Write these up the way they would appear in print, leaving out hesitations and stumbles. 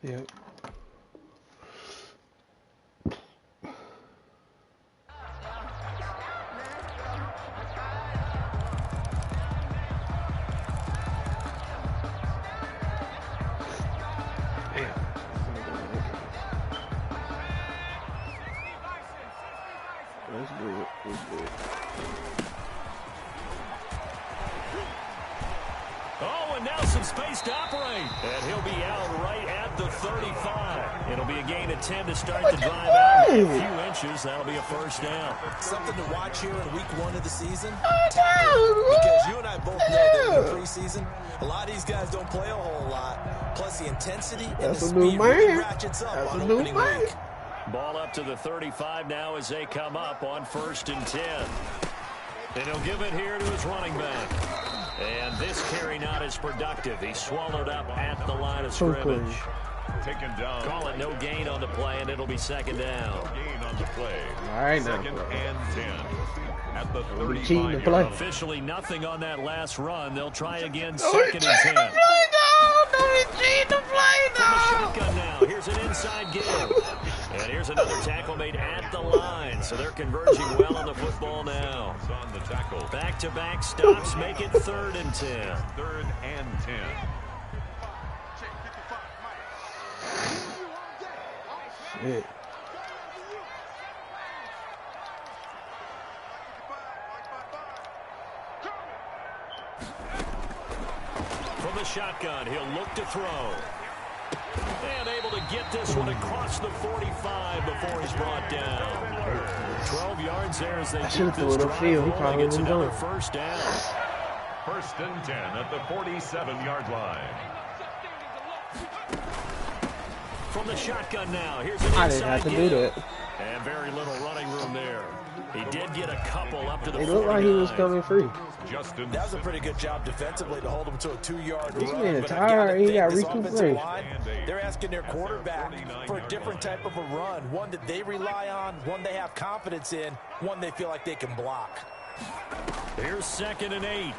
Yep. That's good. That's good. Oh, and now some space to operate. And he'll be out right at the 35. It'll be a gain of 10 to start the drive out. A few inches, that'll be a first down. Something to watch here in week 1 of the season. Because you and I both know that in the preseason, a lot of these guys don't play a whole lot. Plus the intensity and the speed really ratchets up on opening week. Ball up to the 35 now as they come up on 1st and 10. And he'll give it here to his running back. And this carry not as productive. He's swallowed up at the line of scrimmage. Taken down. Call it no gain on the play, and it'll be 2nd down. No gain on the play. All right, 2nd and 10 at the 35 play. Officially nothing on that last run. They'll try again 2nd and 10. From the shotgun now. Here's an inside give. And here's another tackle made at the line. So they're converging well on the football now. On the tackle. Back-to-back stops make it 3rd and 10. 3rd and 10. Shit. From the shotgun, he'll look to throw. And able to get this one across the 45 before he's brought down. 12 yards there as they keep this drive rolling. It's another first down. 1st and 10 at the 47-yard line. From the shotgun now, here's an I didn't have to do that. And very little running room there. He did get a couple up to the 49. It looked like he was coming free. Justin. That was a pretty good job defensively to hold him to a 2-yard run. He's getting tired. He got recuperation. They're asking their quarterback for a different type of a run, one that they rely on, one they have confidence in, one they feel like they can block. Here's 2nd and 8.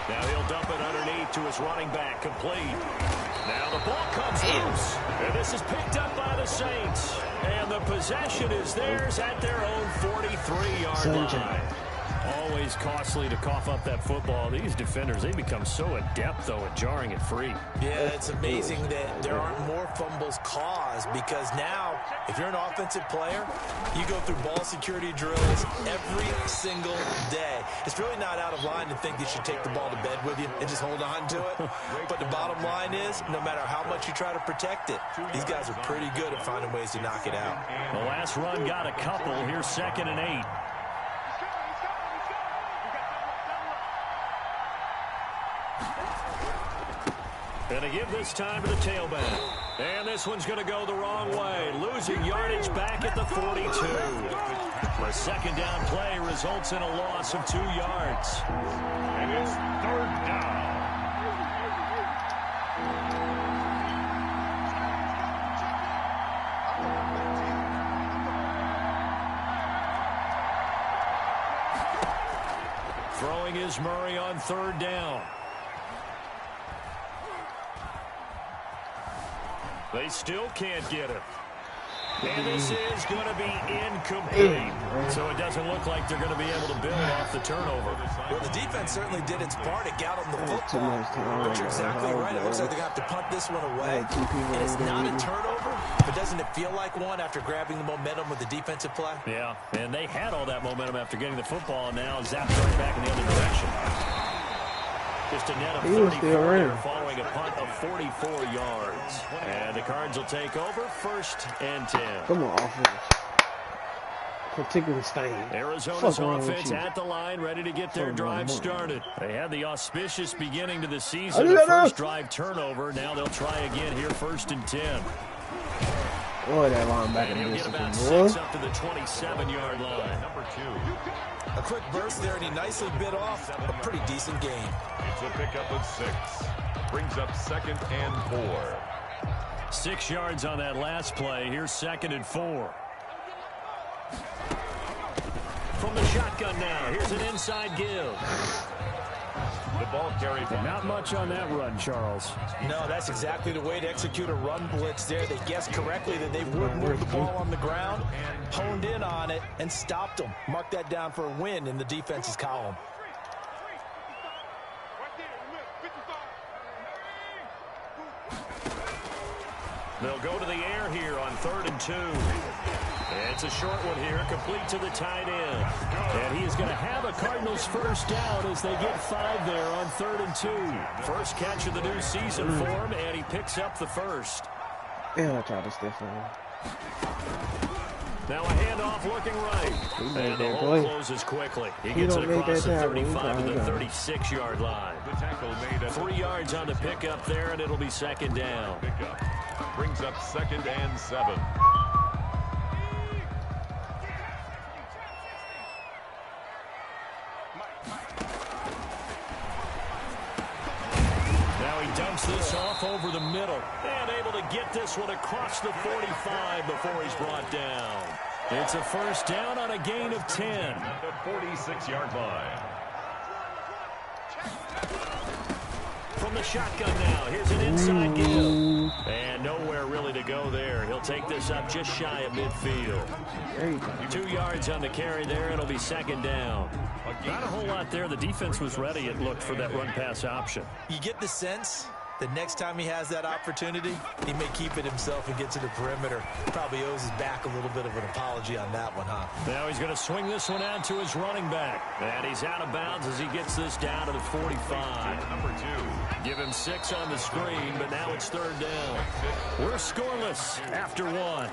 Now he'll dump it underneath to his running back, complete. Now the ball comes loose, and this is picked up by the Saints. And the possession is theirs at their own 43-yard line. Always costly to cough up that football. These defenders, they become so adept, though, at jarring it free. Yeah, it's amazing that there aren't more fumbles caused because now, if you're an offensive player, you go through ball security drills every single day. It's really not out of line to think you should take the ball to bed with you and just hold on to it. But the bottom line is, no matter how much you try to protect it, these guys are pretty good at finding ways to knock it out. The last run got a couple. Here's 2nd and 8. And to give this time to the tailback. And this one's going to go the wrong way. Losing yardage back at the 42. The 2nd down play results in a loss of 2 yards. And it's 3rd down. Throwing is Murray on 3rd down. They still can't get it. And this is going to be incomplete. So it doesn't look like they're going to be able to build off the turnover. Well, the defense certainly did its part. It got them the football. But you're exactly right. It looks like they're going to have to punt this one away. And it's not a turnover, but doesn't it feel like one after grabbing the momentum with the defensive play? Yeah, and they had all that momentum after getting the football, and now zapped right back in the other direction. Just a net of 34 following a punt of 44 yards. And the Cards will take over 1st and 10. Come on, offense. Particularly Stain. Arizona's offense at the line, ready to get their drive started. They had the auspicious beginning to the season. The first drive turnover. Now they'll try again here 1st and 10. Boy, that And linebacker he'll did get about something, 6 boy. up to the 27-yard line. Number 2. A quick burst there, and he nicely bit off a pretty decent gain. It's a pickup of 6. Brings up 2nd and 4. 6 yards on that last play. Here's 2nd and 4. From the shotgun now. Here's an inside give. The ball carried. Not much on that run, Charles. No, that's exactly the way to execute a run blitz there. They guessed correctly that they would move the ball on the ground, honed in on it, and stopped them. Mark that down for a win in the defense's column. They'll go to the air here on 3rd and 2. It's a short one here, complete to the tight end. And he is going to have a Cardinals first down as they get 5 there on 3rd and 2. First catch of the new season for him, and he picks up the first. Yeah, I tried to stiff him. Now a handoff looking right. And the hole closes quickly. He gets it across the 35 to the 36-yard line. The tackle made at 3 yards on the pickup there, and it'll be 2nd down. pickup. Brings up 2nd and 7. Now he dumps this off over the middle and able to get this one across the 45 before he's brought down. It's a first down on a gain of 10. At the 46-yard line. From the shotgun now, here's an inside give. And nowhere really to go there. He'll take this up just shy of midfield. 2 yards on the carry there. It'll be 2nd down. Not a whole lot there. The defense was ready, it looked, for that run-pass option. You get the sense that next time he has that opportunity, he may keep it himself and get to the perimeter. Probably owes his back a little bit of an apology on that one, huh? Now he's going to swing this one out to his running back. And he's out of bounds as he gets this down to the 45. Number 2. Give him 6 on the screen, but now it's 3rd down. We're scoreless after 1.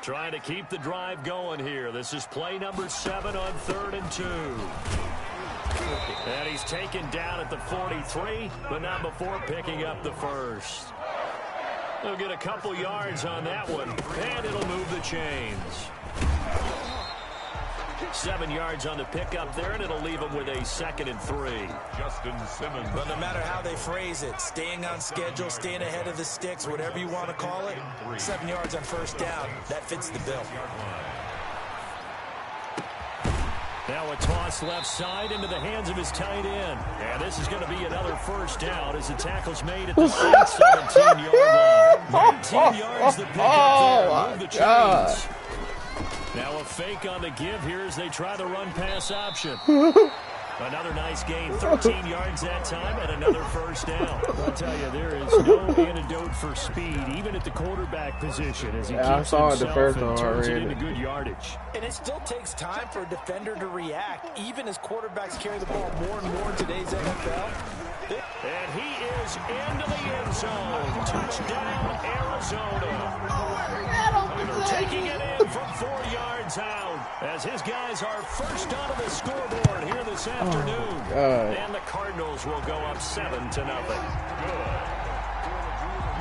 Trying to keep the drive going here. This is play number 7 on 3rd and 2. And he's taken down at the 43, but not before picking up the first. They'll get a couple yards on that one, and it'll move the chains. 7 yards on the pickup there, and it'll leave him with a 2nd and 3. Justin Simmons. But no matter how they phrase it, staying on schedule, staying ahead of the sticks, whatever you want to call it, 7 yards on first down, that fits the bill. Now a toss left side into the hands of his tight end. And this is going to be another first down as the tackle's made at the 17-yard line. 19 yards the pickup there. Move the chains. Now a fake on the give here as they try the run-pass option. Another nice gain, 13 yards that time, and another first down. I'll tell you, there is no antidote for speed, even at the quarterback position, as he keeps himself and turns it into good yardage. And it still takes time for a defender to react, even as quarterbacks carry the ball more and more in today's NFL. And he is into the end zone. Touchdown, Arizona. Taking it in from 4 yards out as his guys are first onto the scoreboard here this afternoon. And the Cardinals will go up 7-0. Good.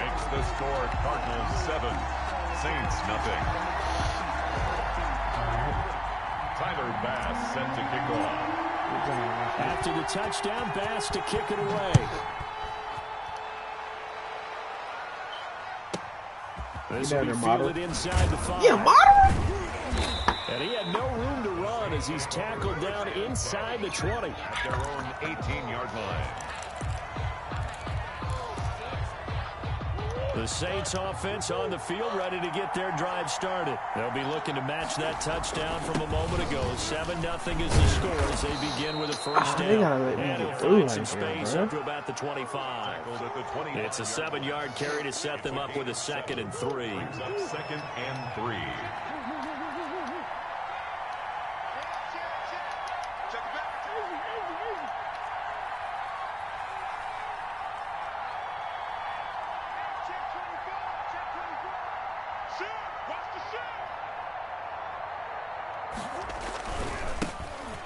Makes the score Cardinals 7, Saints nothing. Tyler Bass set to kick off. After the touchdown, Bass to kick it away. This will be fielded inside the 5. Yeah, moderate. And he had no room to run as he's tackled down inside the 20. At their own 18-yard line. The Saints offense on the field ready to get their drive started. They'll be looking to match that touchdown from a moment ago. 7-0 is the score as they begin with a first down. And he'll find some space up to about the 25. It's a 7-yard carry to set them up with a 2nd and 3. Brings up 2nd and 3.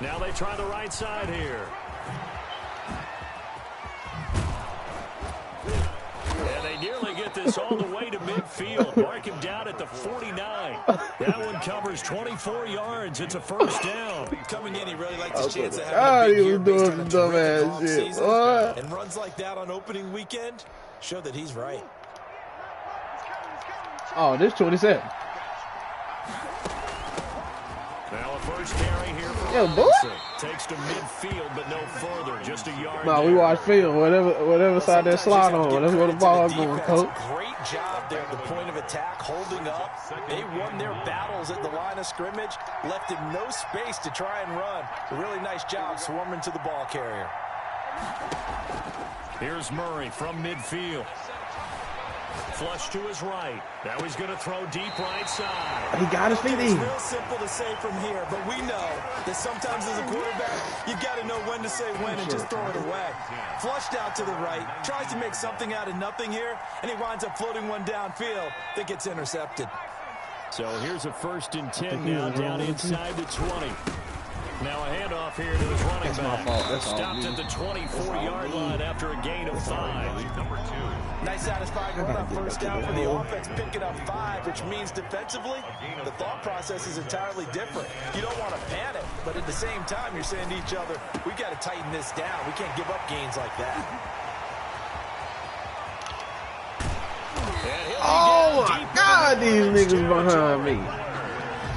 Now they try the right side here. And this all the way to midfield. Mark him down at the 49. That one covers 24 yards. It's a first down. Coming in, he really likes his chance of having a big year based on a terrific offseason. And runs like that on opening weekend show that he's right. Oh, this 27. Now a first carry here for Yo, boy. takes to midfield, but no further. Just a yard. No, we watch film. Whatever side that slide on, that's where the ball going, coach. Great job there at the point of attack, holding up. They won their battles at the line of scrimmage, left him no space to try and run. A really nice job swarming to the ball carrier. Here's Murray from midfield. Flush to his right. Now he's going to throw deep right side. He got his feet in. It's real simple to say from here, but we know that sometimes as a quarterback, you got to know when to say when and just throw it away. Flushed out to the right, tries to make something out of nothing here, and he winds up floating one downfield that gets intercepted. So here's a 1st and 10 now down inside the 20. Now a handoff here to his running back. Stopped at the 24-yard line after a gain of 5. Number 2. Nice satisfying run on first down for the offense, picking up 5, which means defensively, the thought process is entirely different. You don't want to panic, but at the same time, you're saying to each other, we got to tighten this down. We can't give up gains like that. Oh my God, these niggas behind me.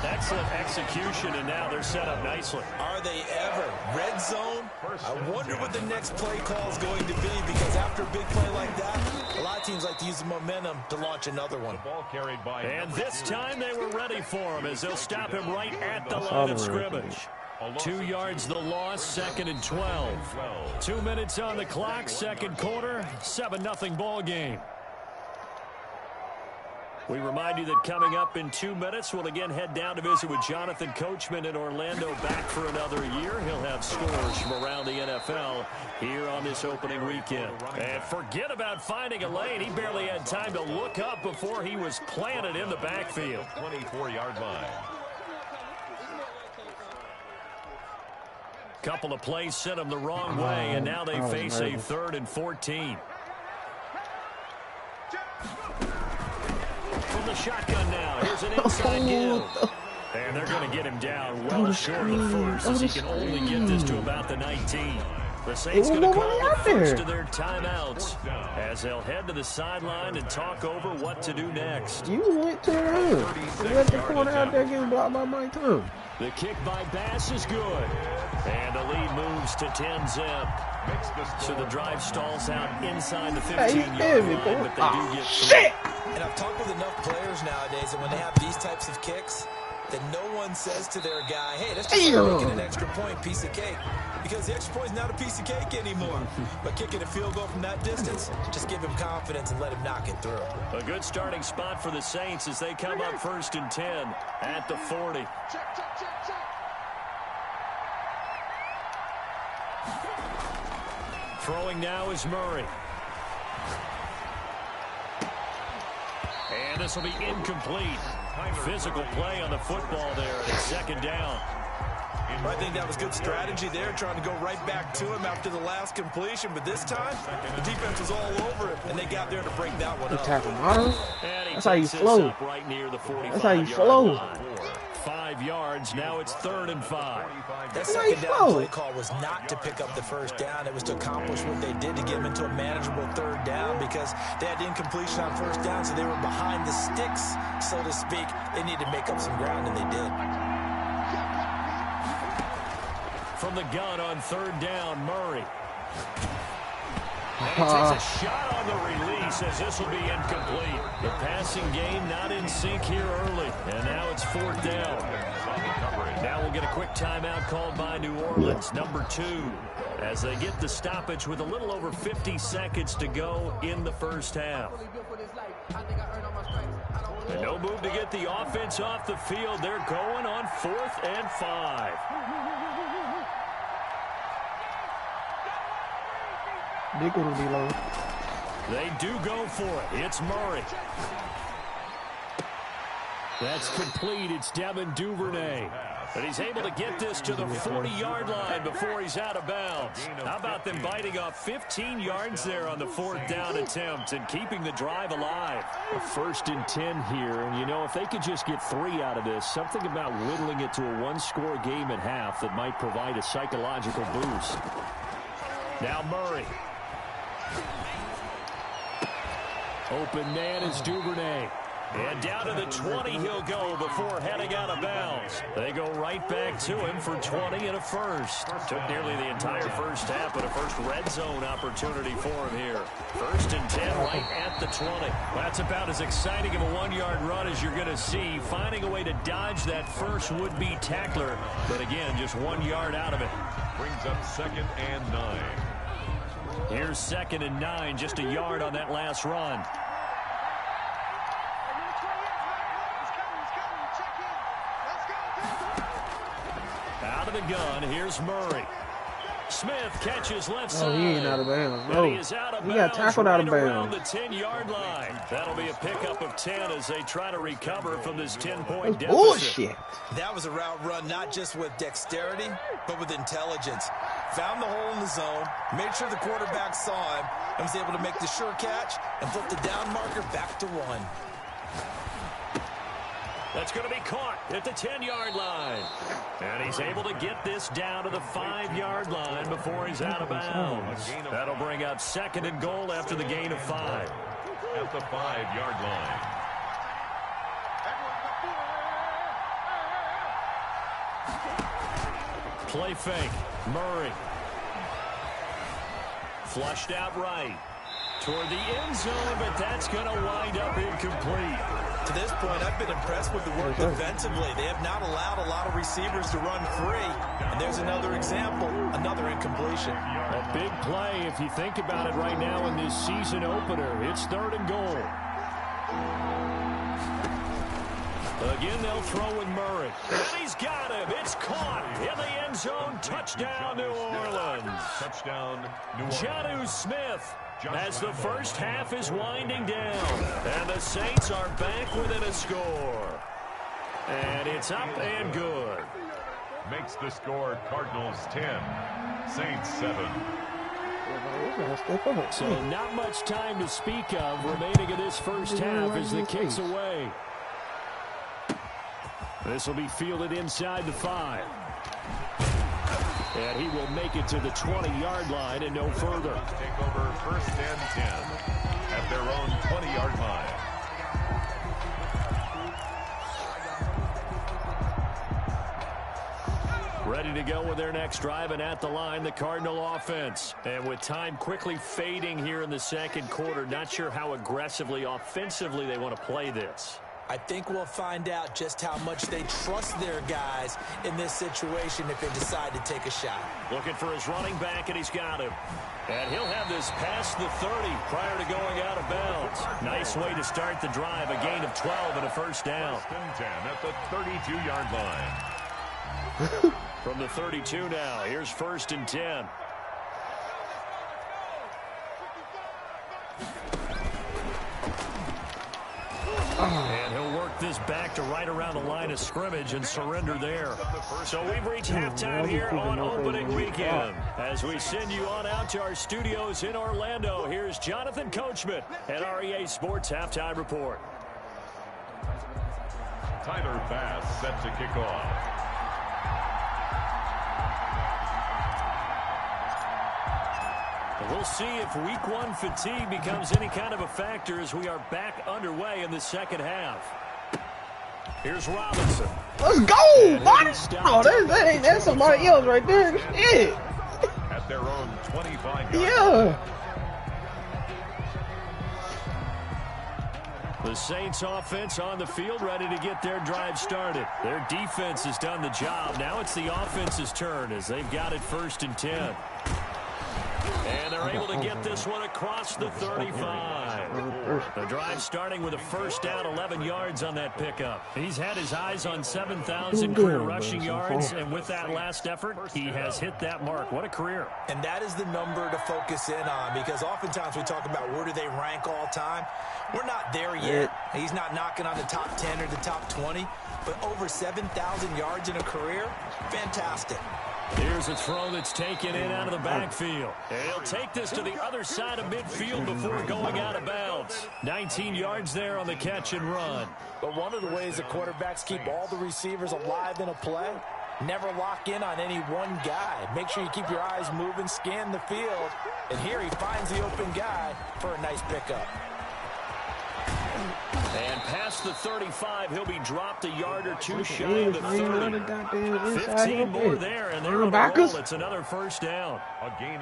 Excellent execution, and now they're set up nicely. Are they ever? Red zone? I wonder what the next play call is going to be, because after a big play like that, a lot of teams like to use the momentum to launch another one. Ball carried by and this time they were ready for him as they'll stop him right at the line of scrimmage. 2 yards the loss, 2nd and 12. 2 minutes on the clock, second quarter, 7-0 ball game. We remind you that coming up in 2 minutes, we'll again head down to visit with Jonathan Coachman in Orlando, back for another year. He'll have scores from around the NFL here on this opening weekend. And forget about finding a lane. He barely had time to look up before he was planted in the backfield. 24-yard line. Couple of plays sent him the wrong way, and now they face a 3rd and 14. From the shotgun now, here's an inside give. And they're going to get him down well short of the first, as he can only get this to about the 19. The Saints going to call the first of their timeouts as they'll head to the sideline and talk over what to do next. You went to the room. You let the corner out there getting blocked by Mike Tom. The kick by Bass is good. And the lead moves to 10-zip. So the drive stalls out inside the 15-yard line, but they do get shit! And I've talked with enough players nowadays that when they have these types of kicks, that no one says to their guy, hey, that's just like making an extra point, piece of cake. Because the extra point is not a piece of cake anymore. But kicking a field goal from that distance, just give him confidence and let him knock it through. A good starting spot for the Saints as they come up 1st and 10 at the 40. Throwing now is Murray. And this will be incomplete. Physical play on the football there at 2nd down. I think that was good strategy there, trying to go right back to him after the last completion. But this time, the defense was all over it, and they got there to break that one up. That's how you flow. Right near the 45. That's how you flow. 5 yards. Now it's 3rd and 5. That second down play call was not to pick up the first down. It was to accomplish what they did to get them into a manageable 3rd down, because they had incompletion on first down, so they were behind the sticks, so to speak. They needed to make up some ground, and they did. From the gun on 3rd down, Murray. And he takes a shot on the release as this will be incomplete. The passing game not in sync here early. And now it's 4th down. Now we'll get a quick timeout called by New Orleans, number 2, as they get the stoppage with a little over 50 seconds to go in the first half. And no move to get the offense off the field. They're going on 4th and 5. They're going to be low. They do go for it. It's Murray. That's complete. It's Devin Duvernay. But he's able to get this to the 40-yard line before he's out of bounds. How about them biting off 15 yards there on the 4th down attempt and keeping the drive alive? A 1st and 10 here, and you know, if they could just get 3 out of this, something about whittling it to a 1-score game at half that might provide a psychological boost. Now Murray. Open man is Duvernay. And down to the 20 he'll go before heading out of bounds. They go right back to him for 20 and a first. Took nearly the entire first half, but a first red zone opportunity for him here. 1st and 10 right at the 20. That's about as exciting of a 1-yard run as you're going to see. Finding a way to dodge that first would-be tackler. But again, just 1 yard out of it. Brings up 2nd and 9. Here's 2nd and 9, just a yard on that last run. Out of the gun, here's Murray. Smith catches left side. He ain't out of bounds. No. He is out of bounds. He got tackled out of around bounds. the 10-yard line. That'll be a pickup of 10 as they try to recover from this 10-point deficit. Bullshit. That was a route run not just with dexterity, but with intelligence. Found the hole in the zone, made sure the quarterback saw him, and was able to make the sure catch and flip the down marker back to 1. That's going to be caught at the 10-yard line. And he's able to get this down to the 5-yard line before he's out of bounds. That'll bring up 2nd and goal after the gain of 5. At the 5-yard line. Play fake. Murray. Flushed out right. Toward the end zone, but that's going to wind up incomplete. To this point, I've been impressed with the work defensively. They have not allowed a lot of receivers to run free. And there's another example, another incompletion. A big play if you think about it right now in this season opener. It's 3rd and goal. Again, they'll throw with Murray. And he's got him. It's caught in the end zone. Touchdown, New Orleans. Touchdown, New Orleans. Jonnu Smith. As the first half is winding down. And the Saints are back within a score. And it's up and good. Makes the score Cardinals 10, Saints 7. So not much time to speak of remaining in this first half as the kick's away. This will be fielded inside the 5. And he will make it to the 20-yard line and no further. Take over 1st and 10 at their own 20-yard line. Ready to go with their next drive, and at the line, the Cardinal offense. And with time quickly fading here in the 2nd quarter, not sure how aggressively, offensively they want to play this. I think we'll find out just how much they trust their guys in this situation if they decide to take a shot. Looking for his running back, and he's got him. And he'll have this past the 30 prior to going out of bounds. Nice way to start the drive, a gain of 12 and a first down. 1st and 10 at the 32-yard line. From the 32 now, here's 1st and 10. And he'll work this back to right around the line of scrimmage and surrender there. So we've reached halftime here on opening weekend. As we send you on out to our studios in Orlando, here's Jonathan Coachman at REA Sports Halftime Report. Tyler Bass set to kick off. We'll see if week 1 fatigue becomes any kind of a factor as we are back underway in the 2nd half. Here's Robinson. Let's go, buddy. Oh, that's somebody else right there. Shit. At their own 25-yard Yeah. The Saints offense on the field ready to get their drive started. Their defense has done the job. Now it's the offense's turn as they've got it 1st and 10. And they're able to get this one across the 35. The drive starting with a first down, 11 yards on that pickup. He's had his eyes on 7,000 career rushing yards, and with that last effort, he has hit that mark. What a career. And that is the number to focus in on, because oftentimes we talk about where do they rank all time. We're not there yet. He's not knocking on the top 10 or the top 20, but over 7,000 yards in a career, fantastic. Here's a throw that's taken in out of the backfield. And he'll take this to the other side of midfield before going out of bounds. 19 yards there on the catch and run. But one of the ways the quarterbacks keep all the receivers alive in a play, never lock in on any one guy. Make sure you keep your eyes moving, scan the field. And here he finds the open guy for a nice pickup. And past the 35, he'll be dropped a yard or two shy of the 30. 15 more there, and they're on a roll. It's another first down.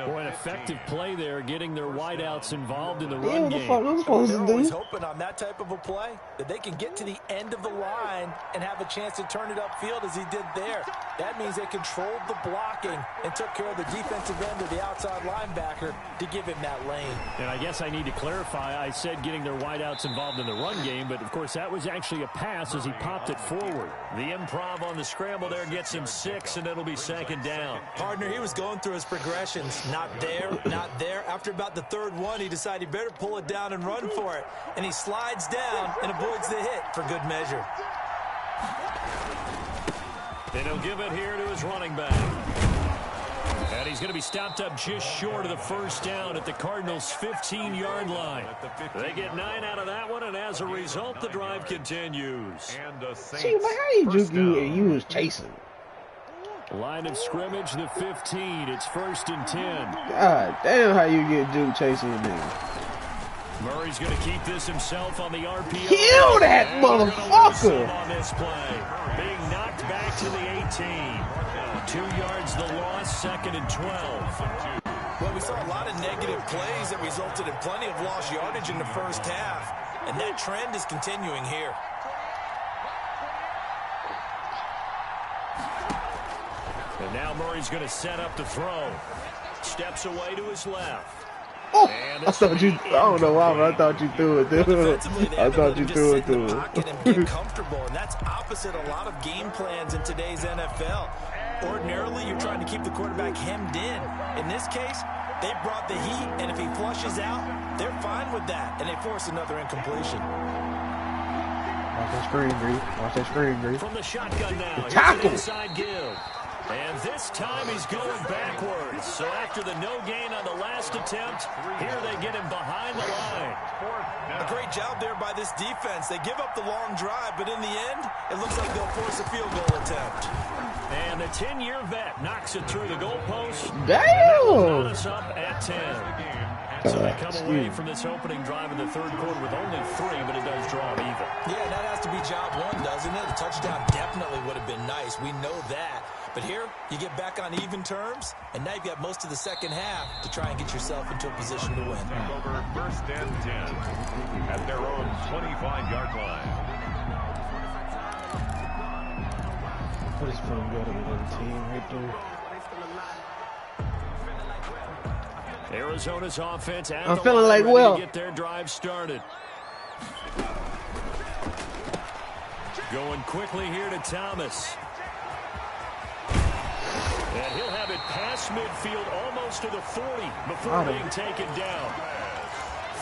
Boy, an effective play there, getting their wideouts involved in the run game. They're always hoping on that type of a play that they can get to the end of the line and have a chance to turn it upfield as he did there. That means they controlled the blocking and took care of the defensive end of the outside linebacker to give him that lane. And I guess I need to clarify, I said getting their wideouts involved in the run game, but of course that was actually a pass as he popped it forward. The improv on the scramble there gets him 6, and it'll be second down. Partner, he was going through his progressions. Not there, not there. After about the third one, he decided he better pull it down and run for it. And he slides down and avoids the hit for good measure. And he'll give it here to his running back. And he's going to be stopped up just short of the first down at the Cardinals' 15-yard line. They get 9 out of that one, and as a result, the drive continues. See, man, how you was chasing? Line of scrimmage, the 15. It's 1st and 10. God damn, how you get Duke chasing him? Murray's going to keep this himself on the RPO. Kill that motherfucker! On this play, being knocked back to the 18. 2 yards the loss, 2nd and 12. Well, we saw a lot of negative plays that resulted in plenty of lost yardage in the first half, and that trend is continuing here. And now Murray's going to set up the throw. Steps away to his left. Oh, I thought you. I don't know why, but I thought you threw it, dude. I thought you threw it to him. And get comfortable, and that's opposite a lot of game plans in today's NFL. Ordinarily, you're trying to keep the quarterback hemmed in. In this case, they brought the heat, and if he flushes out, they're fine with that, and they force another incompletion. Watch that screen, Bree. Watch that screen, Bree. From the shotgun now, tackle. Inside give. And this time he's going backwards. So after the no gain on the last attempt, here they get him behind the line. A great job there by this defense. They give up the long drive, but in the end, it looks like they'll force a field goal attempt. And the 10-year vet knocks it through the goalpost. Damn! Us up at 10. So they come away from this opening drive in the third quarter with only 3, but it does draw them even. Yeah, that has to be job one, doesn't it? A touchdown definitely would have been nice. We know that. But here, you get back on even terms, and now you've got most of the second half to try and get yourself into a position to win. Over 1st and 10 at their own 25-yard line. What is feeling good on the team right there? Arizona's offense at I'm the feeling line like Will. to get their drive started. Going quickly here to Thomas. And he'll have it past midfield almost to the 40 before being taken down.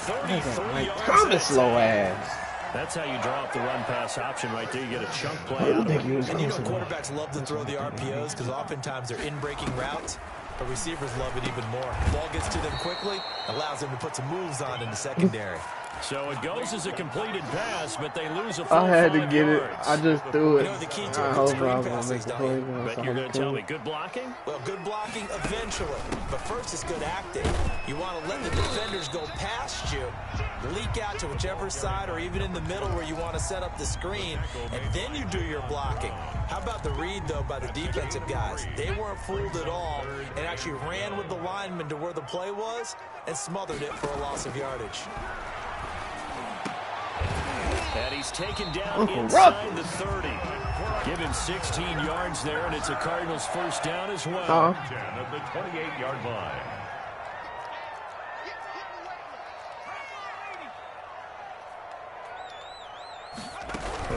33 yards. Thomas slow ass. That's how you draw up the run-pass option right there. You get a chunk play out of it. And you know quarterbacks love to throw the RPOs because oftentimes they're in-breaking routes, but receivers love it even more. Ball gets to them quickly, allows them to put some moves on in the secondary. So it goes as a completed pass, but they lose a full 5 I had to get yards. it. I just threw it. You know the key to I a hope good I screen was pass going is to make a done. play. But you're going to tell me good blocking? Well, good blocking eventually, but first it's good acting. You want to let the defenders go past you, leak out to whichever side or even in the middle where you want to set up the screen, and then you do your blocking. How about the read, though, by the defensive guys? They weren't fooled at all and actually ran with the lineman to where the play was and smothered it for a loss of yardage. And he's taken down inside the 30. Give him 16 yards there, and it's a Cardinals first down as well. 10 of the 28-yard line.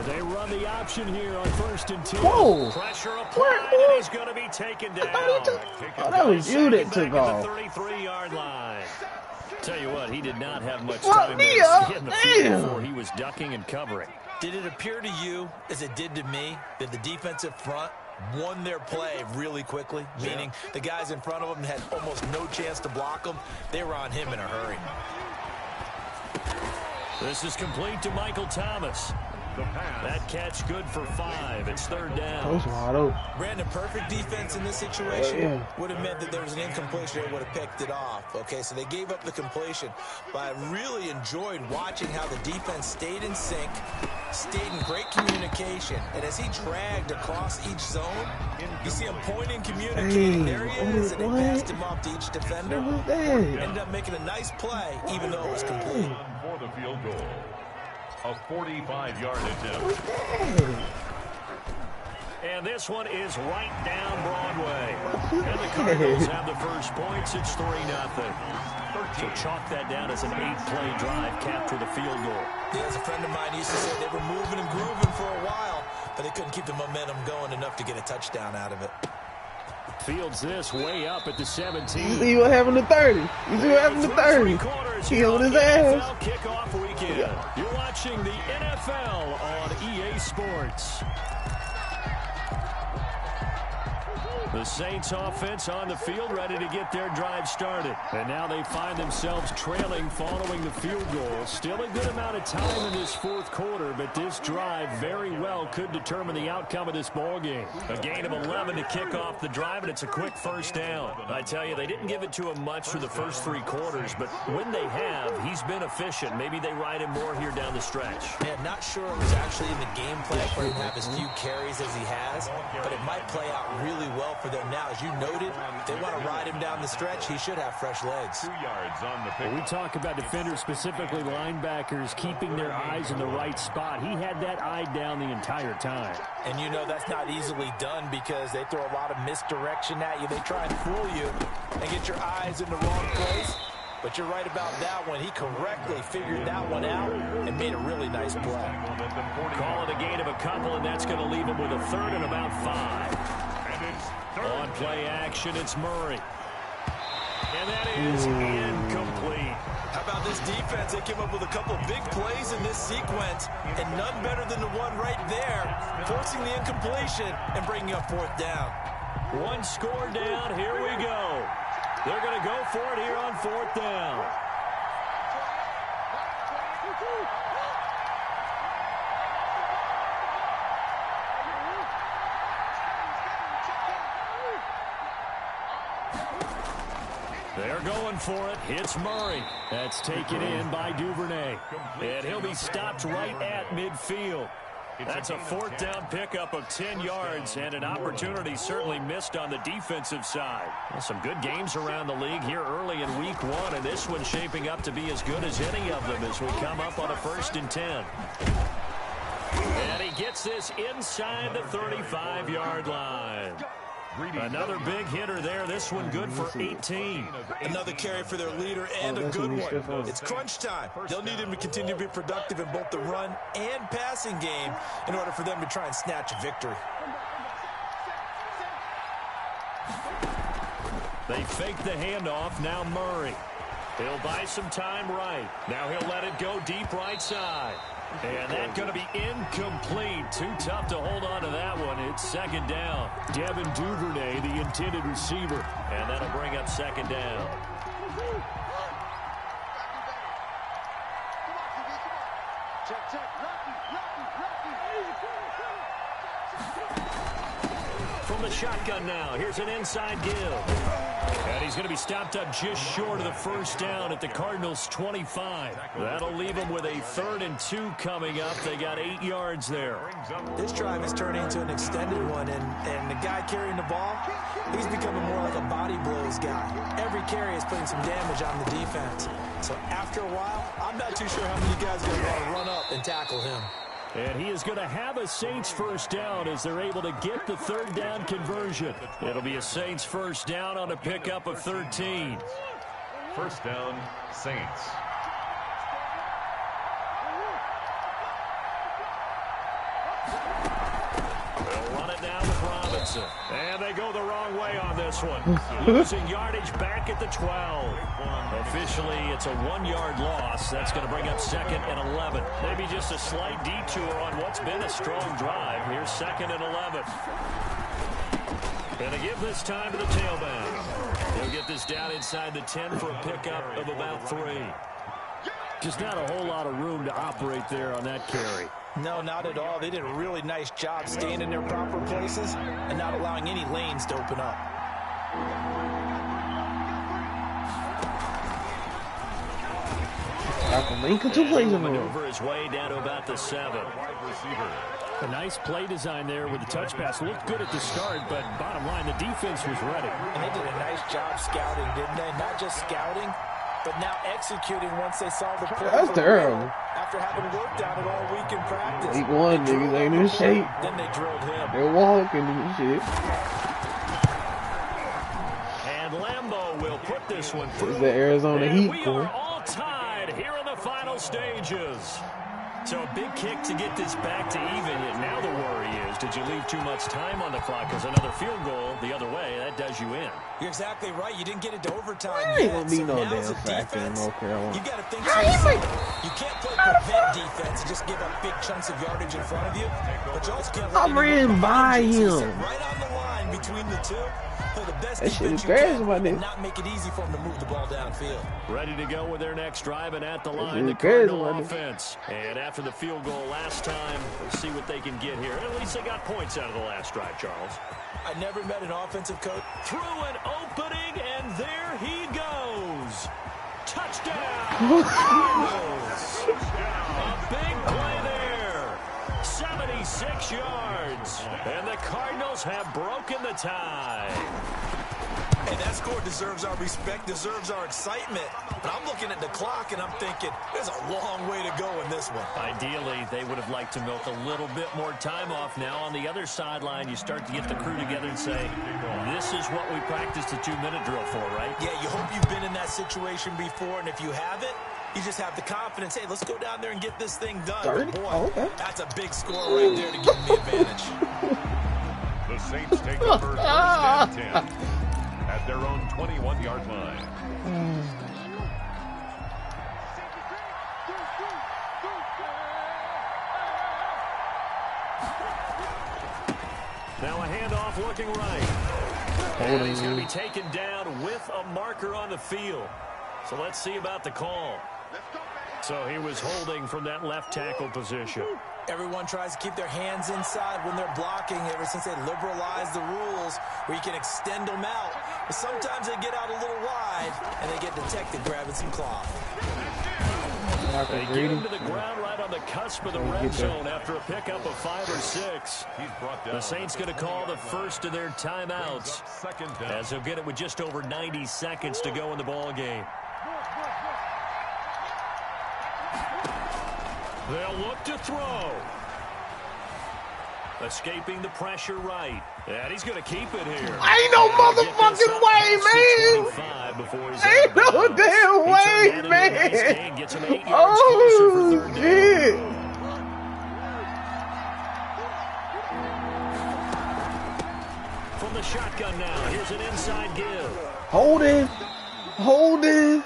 And they run the option here on 1st and 10. Whoa. Pressure applied, and he's going to be taken down. Oh, that was you that took off. 33-yard line. Tell you what, he did not have much What? time Me to up? get in the field Damn. before he was ducking and covering. Did it appear to you, as it did to me, that the defensive front won their play really quickly? Meaning the guys in front of them had almost no chance to block them. They were on him in a hurry. This is complete to Michael Thomas. That catch good for 5. It's 3rd down. Those wide open. Brandon, perfect defense in this situation Yeah. would have meant that there was an incompletion. They would have picked it off. Okay, so they gave up the completion. But I really enjoyed watching how the defense stayed in sync, stayed in great communication. And as he dragged across each zone, you see him pointing, communicating. There he is, and they passed him off to each defender. What was that? Ended up making a nice play, even though it was complete. For the field goal. A 45-yard attempt. And this one is right down Broadway. And the Cardinals have the first points. It's 3-0. So chalk that down as an 8-play drive, capture the field goal. Yeah, as a friend of mine used to say, they were moving and grooving for a while, but they couldn't keep the momentum going enough to get a touchdown out of it. Fields this way up at the 17. You see what happened to 30? You see what happened to 30? He on his ass. Kickoff weekend. You're watching the NFL on EA Sports. The Saints offense on the field, ready to get their drive started. And now they find themselves trailing following the field goal. Still a good amount of time in this 4th quarter, but this drive very well could determine the outcome of this ball game. A gain of 11 to kick off the drive, and it's a quick 1st down. I tell you, they didn't give it to him much for the first 3 quarters, but when they have, he's been efficient. Maybe they ride him more here down the stretch. Yeah, not sure it was actually in the game plan for him to have as few carries as he has, but it might play out really well for them now. As you noted, if they want to ride him down the stretch, he should have fresh legs. 2 yards on the pick. When we talk about defenders, specifically linebackers, keeping their eyes in the right spot. He had that eye down the entire time. And you know that's not easily done because they throw a lot of misdirection at you. They try and fool you and get your eyes in the wrong place. But you're right about that one. He correctly figured that one out and made a really nice play. Call it a gain of a couple, and that's going to leave him with a 3rd and about 5. On play action, it's Murray. And that is incomplete. How about this defense? They came up with a couple of big plays in this sequence, and none better than the one right there, forcing the incompletion and bringing up 4th down. 1 score down. Here we go. They're going to go for it here on 4th down. They're going for it. It's Murray. That's taken in by Duvernay. And he'll be stopped right at midfield. That's a 4th down pickup of 10 yards and an opportunity certainly missed on the defensive side. Well, some good games around the league here early in week 1, and this one's shaping up to be as good as any of them as we come up on a 1st and 10. And he gets this inside the 35-yard line. Another big hitter there. This one good for 18. Another carry for their leader and a good one. It's crunch time. They'll need him to continue to be productive in both the run and passing game in order for them to try and snatch a victory. They fake the handoff. Now Murray. He'll buy some time right. Now he'll let it go deep right side. And that's going to be incomplete. Too tough to hold on to that one. It's 2nd down. Devin Duvernay, the intended receiver. And that'll bring up 2nd down. From the shotgun now, here's an inside give. And he's going to be stopped up just short of the 1st down at the Cardinals' 25. That'll leave them with a 3rd and 2 coming up. They got 8 yards there. This drive is turning into an extended one, and the guy carrying the ball, he's becoming more like a body blows guy. Every carry is putting some damage on the defense. So after a while, I'm not too sure how many guys are going to want to run up and tackle him. And he is going to have a Saints 1st down as they're able to get the 3rd down conversion. It'll be a Saints 1st down on a pickup of 13. 1st down, Saints. Robinson. And they go the wrong way on this one. Losing yardage back at the 12. Officially, it's a 1-yard loss. That's going to bring up 2nd and 11. Maybe just a slight detour on what's been a strong drive. Here's 2nd and 11. Going to give this time to the tailback. He'll get this down inside the 10 for a pickup of about 3. Just not a whole lot of room to operate there on that carry. No, not at all. They did a really nice job staying in their proper places and not allowing any lanes to open up. Maneuver his way down to about the 7. A nice play design there with the touch pass. Looked good at the start, but bottom line, the defense was ready. And they did a nice job scouting, didn't they? Not just scouting, but now executing once they saw the play. That's terrible. After having worked on it all week in practice. Week 1, niggas ain't in shape. Then they drilled him. They're walking and shit. And Lambeau will put this one through. It's the Arizona and Heat, we are all tied here in the final stages. So a big kick to get this back to even. Yet now the worry is, did you leave too much time on the clock? Because another field goal the other way, that does you in. You're exactly right. You didn't get it to overtime I ain't yet. gonna be no now damn as a factor in defense, North Carolina. you got to think to yourself, you can't play prevent defense and just give up big chunks of yardage in front of you. But you also can't I'm ran by him. right on the line between the two. Play the best That shit defense is you crazy, can my nigga. and not make it easy for them to move the ball downfield. Ready to go with their next drive, and at the line, the crazy, Cardinal my nigga. offense. And after the field goal last time, we'll see what they can get here. At least they got points out of the last drive, Charles. I never met an offensive coach. Through an opening, and there he goes. Touchdown! Cardinals. A big play there. 76 yards. And the Cardinals have broken the tie. Hey, that score deserves our respect, deserves our excitement. But I'm looking at the clock, and I'm thinking, there's a long way to go in this one. Ideally, they would have liked to milk a little bit more time off. Now, on the other sideline, you start to get the crew together and say, this is what we practiced the 2-minute drill for, right? Yeah, you hope you've been in that situation before, and if you haven't, you just have the confidence, hey, let's go down there and get this thing done. 30? Boy, Oh, okay. that's a big score right there to give them the advantage. The Saints take over 1st and 10 at their own 21-yard line. Now a handoff looking right. And he's going to be taken down with a marker on the field. So let's see about the call. So he was holding from that left tackle position. Everyone tries to keep their hands inside when they're blocking ever since they liberalized the rules where you can extend them out. But sometimes they get out a little wide and they get detected grabbing some cloth. They get him to the ground right on the cusp of the red zone after a pickup of 5 or 6. The Saints going to call the first of their timeouts as they'll get it with just over 90 seconds to go in the ball game. They'll look to throw. Escaping the pressure right. And he's going to keep it here. Ain't no motherfucking way, man. Ain't no damn way, man. Oh, shit. From the shotgun now, here's an inside give. Hold it. Hold it.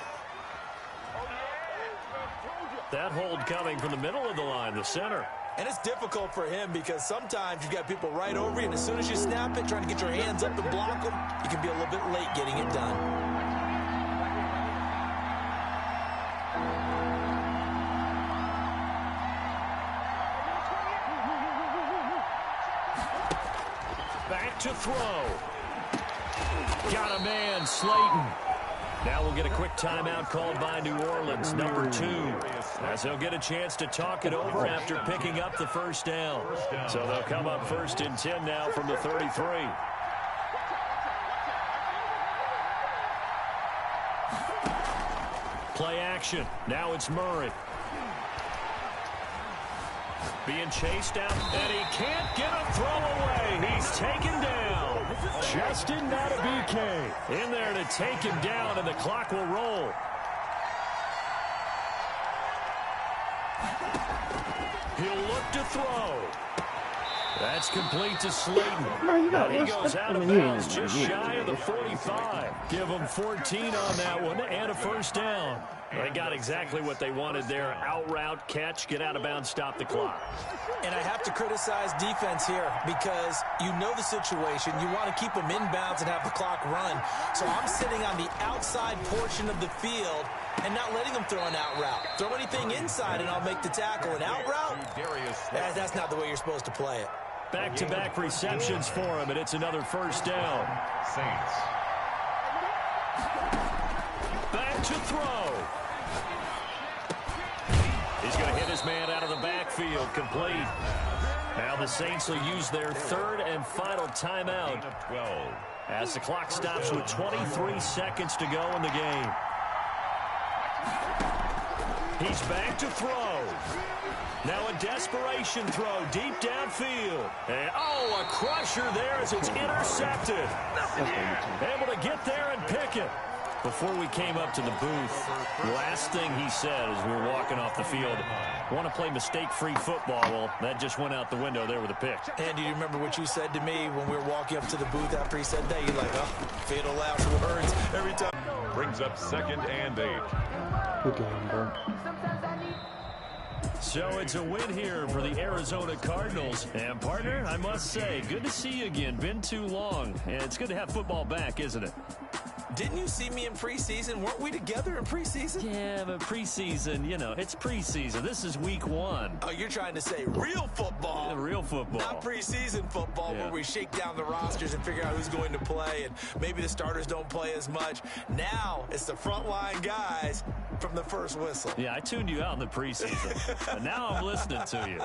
That hold coming from the middle of the line, the center. And it's difficult for him because sometimes you've got people right over you, and as soon as you snap it, trying to get your hands up and block them, you can be a little bit late getting it done. Back to throw. Got a man, Slayton. Now we'll get a quick timeout called by New Orleans, number 2, as they'll get a chance to talk it over after picking up the first down. So they'll come up 1st and 10 now from the 33. Play action. Now it's Murray. Being chased down, and he can't get a throw away. He's taken down. Just didn't out of BK. In there to take him down, and the clock will roll. He'll look to throw. That's complete to Slayton. Man, He goes out of bounds just shy of the 45. Give them 14 on that one and a first down. They got exactly what they wanted there. Out route, catch, get out of bounds, stop the clock. And I have to criticize defense here because you know the situation. You want to keep them inbounds and have the clock run. So I'm sitting on the outside portion of the field and not letting them throw an out route. Throw anything inside and I'll make the tackle. An out route? That's not the way you're supposed to play it. Back-to-back receptions for him, and it's another first down. Saints. Back to throw. He's going to hit his man out of the backfield, complete. Now the Saints will use their third and final timeout as the clock stops with 23 seconds to go in the game. He's back to throw. Now a desperation throw deep downfield. And, oh, a crusher there as it's intercepted. Able to get there and pick it. Before we came up to the booth, last thing he said as we were walking off the field, want to play mistake-free football. Well, that just went out the window there with a pick. And do you remember what you said to me when we were walking up to the booth after he said that? You're like, oh, fatal last words every time. Brings up 2nd and 8. Good game, bro. So it's a win here for the Arizona Cardinals. And, partner, I must say, good to see you again. Been too long. And it's good to have football back, isn't it? Didn't you see me in preseason? Weren't we together in preseason? Yeah, but preseason, you know, it's preseason. This is week 1. Oh, you're trying to say real football. Yeah, real football. Not preseason football where we shake down the rosters and figure out who's going to play, and maybe the starters don't play as much. Now it's the frontline guys from the first whistle. Yeah, I tuned you out in the preseason. But now I'm listening to you.